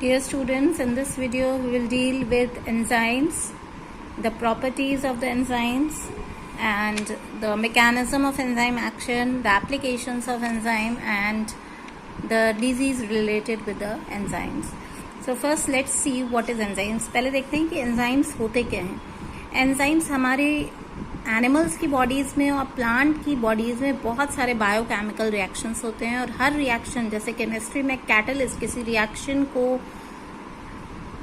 Dear students, in this video we will deal with enzymes, the properties of the enzymes and the mechanism of enzyme action, the applications of enzyme and the disease related with the enzymes. So first let's see what is enzymes. पहले देखते हैं कि enzymes होते क्या हैं. Enzymes हमारे animals की bodies में और प्लांट की बॉडीज में बहुत सारे बायोकेमिकल रिएक्शंस होते हैं और हर रिएक्शन, जैसे केमिस्ट्री में कैटलिस्ट किसी रिएक्शन को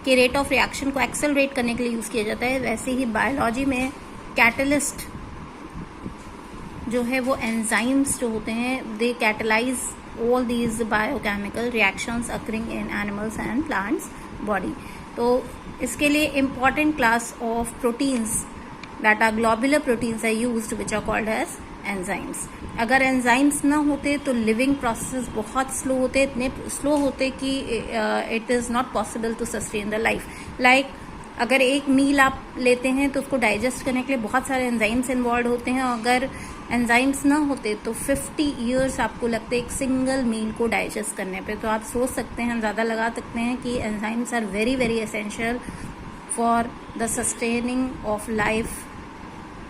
के रेट ऑफ रिएक्शन को एक्सेलरेट करने के लिए यूज किया जाता है, वैसे ही बायोलॉजी में कैटलिस्ट जो है वो एंजाइम्स जो होते हैं, they catalyse all these biochemical reactions occurring in animals and plants body. तो इसके लिए important class of proteins that are globular proteins are used which are called as enzymes. अगर enzymes ना होते तो living processes बहुत slow होते, इतने slow होते कि it is not possible to sustain the life. Like अगर एक मील आप लेते हैं तो उसको डाइजेस्ट करने के लिए बहुत सारे एंजाइम्स इन्वॉल्व होते हैं. अगर एंजाइम्स ना होते तो 50 ईयर्स आपको लगते हैं एक सिंगल मील को डाइजेस्ट करने पे. तो आप सोच सकते हैं, अंदाजा लगा सकते हैं कि enzymes are very very essential for the sustaining of life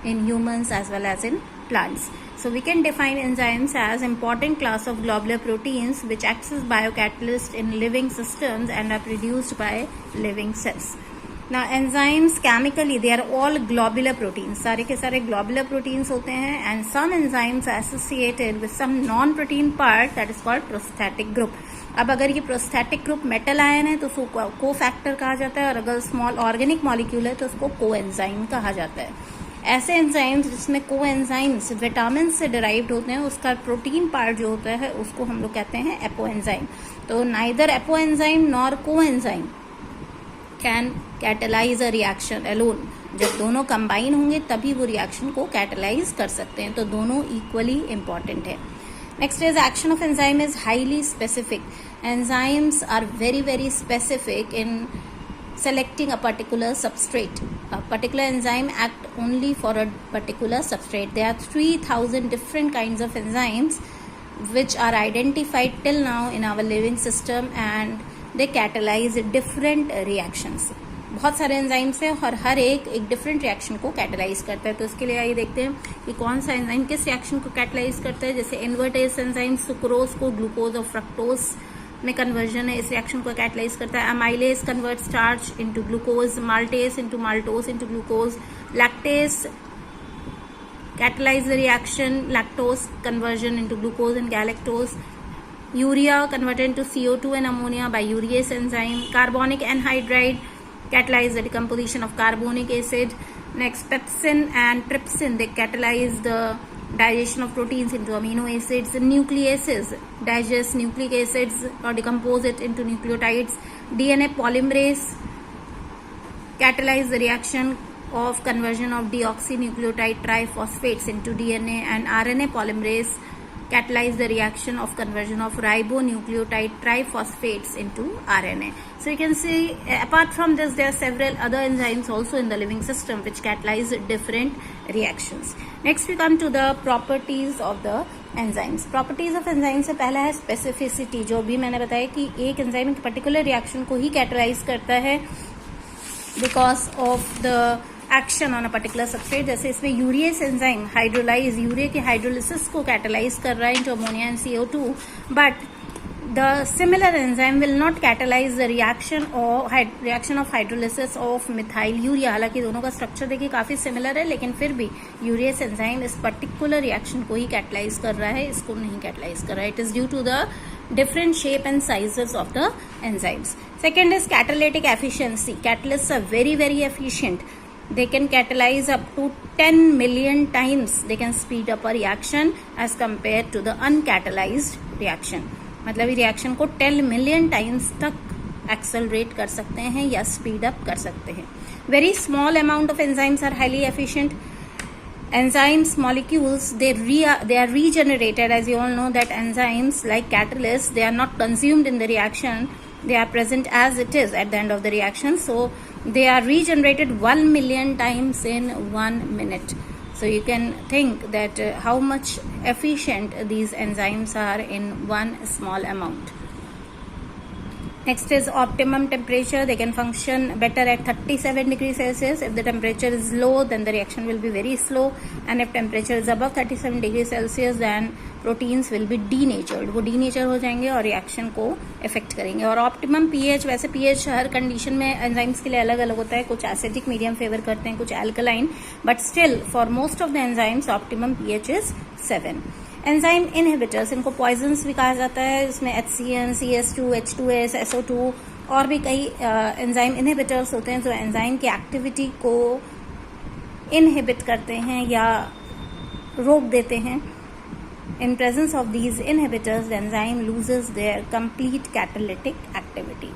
in humans as well as in plants. So we can define enzymes as important class of globular proteins which acts as biocatalyst in living systems and are produced by living cells. Now enzymes chemically they are all globular proteins. सारे के सारे globular proteins होते हैं and some enzymes are associated with some non-protein part that is called prosthetic group. अब अगर ये prosthetic group metal ion है तो उसको कोफैक्टर कहा जाता है और अगर स्मॉल ऑर्गेनिक मॉलिक्यूल है तो उसको कोएंजाइम कहा जाता है. ऐसे एंजाइम्स जिसमें कोएंजाइम्स विटामिन से डिराइव्ड होते हैं, उसका प्रोटीन पार्ट जो होता है उसको हम लोग कहते हैं एपोएंजाइम. तो neither apoenzyme nor coenzyme can catalyse a reaction alone. जब दोनों कंबाइन होंगे तभी वो रिएक्शन को कैटलाइज कर सकते हैं. तो दोनों इक्वली इम्पॉर्टेंट है. Next is action of enzyme is highly specific. Enzymes are very very specific in selecting a particular substrate. A particular enzyme act only for a particular substrate. There are 3000 different kinds of enzymes which are identified till now in our living system and they catalyze different reactions. बहुत सारे enzymes हैं और हर एक different reaction को catalyse करता है. तो इसके लिए आइए देखते हैं कि कौन सा एंजाइम किस रिएक्शन को कैटलाइज करता है. जैसे इन्वर्टेज एंजाइम सुक्रोज को ग्लूकोज और फ्रक्टोज में कन्वर्जन है, इस रिएक्शन को कैटलाइज करता है. Amylase convert starch into glucose, maltase into maltose into glucose, lactase catalyze the reaction lactose conversion into glucose and galactose. Urea converted into CO2 and ammonia by urease enzyme. Carbonic anhydride catalyze the decomposition of carbonic acid. Next, pepsin and trypsin, they catalyze the digestion of proteins into amino acids. Nucleases digest nucleic acids or decompose it into nucleotides. DNA polymerase catalyze the reaction of conversion of deoxynucleotide triphosphates into DNA, and RNA polymerase catalyze the reaction of conversion of ribonucleotide triphosphates into RNA. So you can see apart from this there are several other enzymes also in the living system which catalyze different reactions. Next we come to the properties of the enzymes. Properties of enzymes से पहला है specificity. जो भी मैंने बताया कि एक enzyme एक पर्टिकुलर रिएक्शन को ही कैटलाइज करता है because of the action on a particular substrate. जैसे इसमें यूरियस एंजाइम हाइड्रोलाइज यूरिया के हाइड्रोलिसिस को कैटलाइज कर रहा है into ammonia and CO2, but the similar enzyme will not catalyse the reaction of hydrolysis of methyl urea. हालांकि दोनों का स्ट्रक्चर देखिए काफी सिमिलर है, लेकिन फिर भी यूरियस एंजाइम इस पर्टिकुलर रिएक्शन को ही कैटलाइज कर रहा है, इसको नहीं कैटलाइज कर रहा है. It is due to the different shape and sizes of the enzymes. Second is catalytic efficiency. Catalysts are very very efficient. They can catalyze up to 10 million times. They can speed up a reaction as compared to the uncatalyzed reaction. मतलब reaction को 10 million times तक accelerate कर सकते हैं या speed up कर सकते हैं. Very small amount of enzymes are highly efficient. Enzymes molecules they are regenerated. As you all know that enzymes like catalysts, they are not consumed in the reaction, they are present as it is at the end of the reaction. So they are regenerated 1 million times in 1 minute. So you can think that how much efficient these enzymes are in one small amount. Next is optimum temperature. They can function better at 37 degrees Celsius. If the temperature is low, then the reaction will be very slow. And if temperature is above 37 degrees Celsius, then proteins will be denatured. वो denature हो जाएंगे और reaction को affect करेंगे. और optimum pH, वैसे pH हर condition में enzymes के लिए अलग अलग होता है. कुछ acidic medium favor करते हैं, कुछ alkaline. But still, for most of the enzymes, optimum pH is 7. Enzyme inhibitors, इनको पॉइजन्स भी कहा जाता है. इसमें HCN, CS2, H2S, SO2 और भी कई एंजाइम इनहिबिटर्स होते हैं जो एंजाइम की एक्टिविटी को इनहिबिट करते हैं या रोक देते हैं. In presence of these inhibitors the enzyme loses their complete catalytic activity.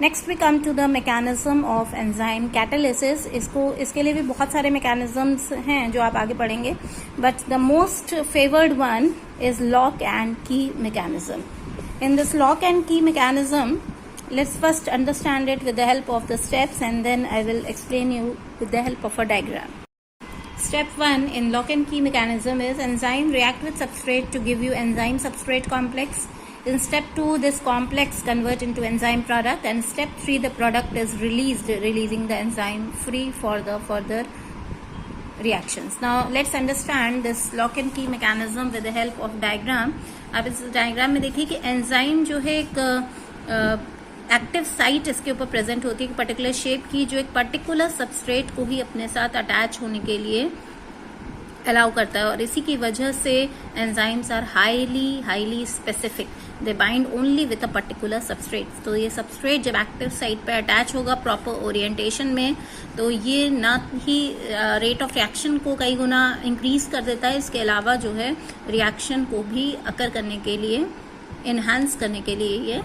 Next we come to the mechanism of enzyme catalysis. इसके लिए भी बहुत सारे मैकेनिज्म्स हैं जो आप आगे पढ़ेंगे, but the most favoured one is lock and key mechanism. In this lock and key mechanism, let's first understand it with the help of the steps, and then I will explain you with the help of a diagram. Step 1 in lock and key mechanism is enzyme react with substrate to give you enzyme substrate complex. In step 2, this complex convert into enzyme product, and step 3, the product is released, releasing the enzyme free for the further reactions. Now let's understand this lock and key mechanism with the help of diagram. अब इस diagram में देखिए कि enzyme जो है एक active site इसके ऊपर प्रेजेंट होती है, एक पर्टिकुलर शेप की, जो एक पर्टिकुलर सबस्ट्रेट को ही अपने साथ अटैच होने के लिए अलाउ करता है. और इसी की वजह से enzymes are highly specific. They bind only with a particular substrate. तो ये सबस्ट्रेट जब एक्टिव साइट पे अटैच होगा प्रॉपर ओरिएंटेशन में, तो ये ना ही रेट ऑफ रिएक्शन को कई गुना इंक्रीज कर देता है, इसके अलावा जो है रिएक्शन को भी अकर करने के लिए, इनहांस करने के लिए ये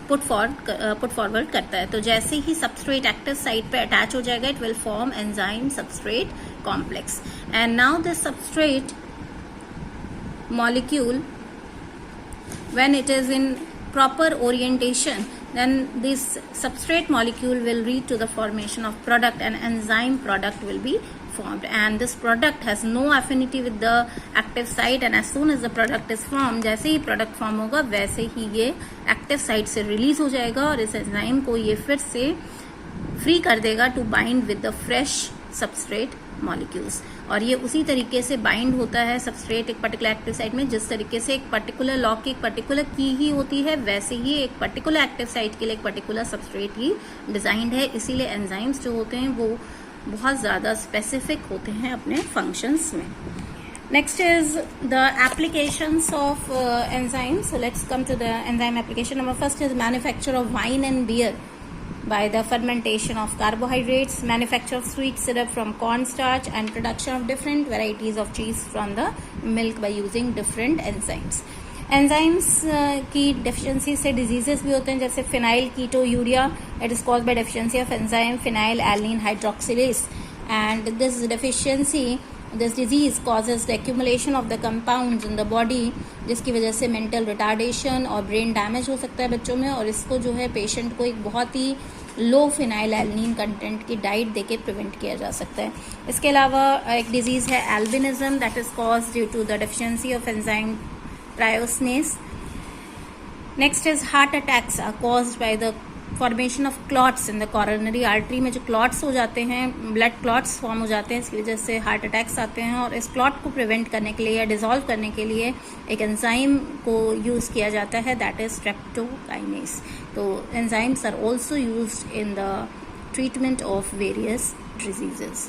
पुट फॉरवर्ड करता है. तो जैसे ही सबस्ट्रेट एक्टिव साइट पे अटैच हो जाएगा, it will form enzyme substrate complex. And now this substrate molecule, when it is in proper orientation, then this substrate molecule will lead to the formation of product, and enzyme product will be formed. And this product has no affinity with the active site, and as soon as the product is formed, जैसे ही product form होगा वैसे ही ये active site से release हो जाएगा और इस enzyme को ये फिर से free कर देगा to bind with the fresh substrate molecules. और ये उसी तरीके से बाइंड होता है सबस्ट्रेट एक पर्टिकुलर एक्टिव साइट में, जिस तरीके से एक पर्टिकुलर लॉक की एक पर्टिकुलर की ही होती है, वैसे ही एक पर्टिकुलर एक्टिव साइट के लिए एक पर्टिकुलर सबस्ट्रेट ही डिजाइंड है. इसीलिए एंजाइम्स जो होते हैं वो बहुत ज़्यादा स्पेसिफिक होते हैं अपने फंक्शंस में. Next is the applications of enzymes. So let's come to the enzyme application. Number first is manufacture of wine and beer by the fermentation of carbohydrates, manufacture of sweet syrup from cornstarch, and production of different varieties of cheese from the milk by using different enzymes. Enzymes की deficiency से diseases भी होते हैं, जैसे phenylketonuria. It is caused by deficiency of enzyme phenylalanine hydroxylase, and this disease causes the accumulation of the compounds in the body, जिसकी वजह से mental retardation और ब्रेन डैमेज हो सकता है बच्चों में. और इसको जो है पेशेंट को एक बहुत ही लो फिनाइल एल्निन कंटेंट की डाइट देके प्रिवेंट किया जा सकता है. इसके अलावा एक डिजीज है albinism, that is caused due to the deficiency of enzyme tyrosinase. Next is heart attacks are caused by the formation of clots in the coronary artery में. जो क्लॉट्स हो जाते हैं, ब्लड क्लॉट्स फॉर्म हो जाते हैं, इसकी वजह से हार्ट अटैक्स आते हैं. और इस क्लॉट को प्रिवेंट करने के लिए या डिसॉल्व करने के लिए एक एंजाइम को यूज किया जाता है, दैट इज स्ट्रेप्टोकाइनेस. तो enzymes are also used in the treatment of various diseases.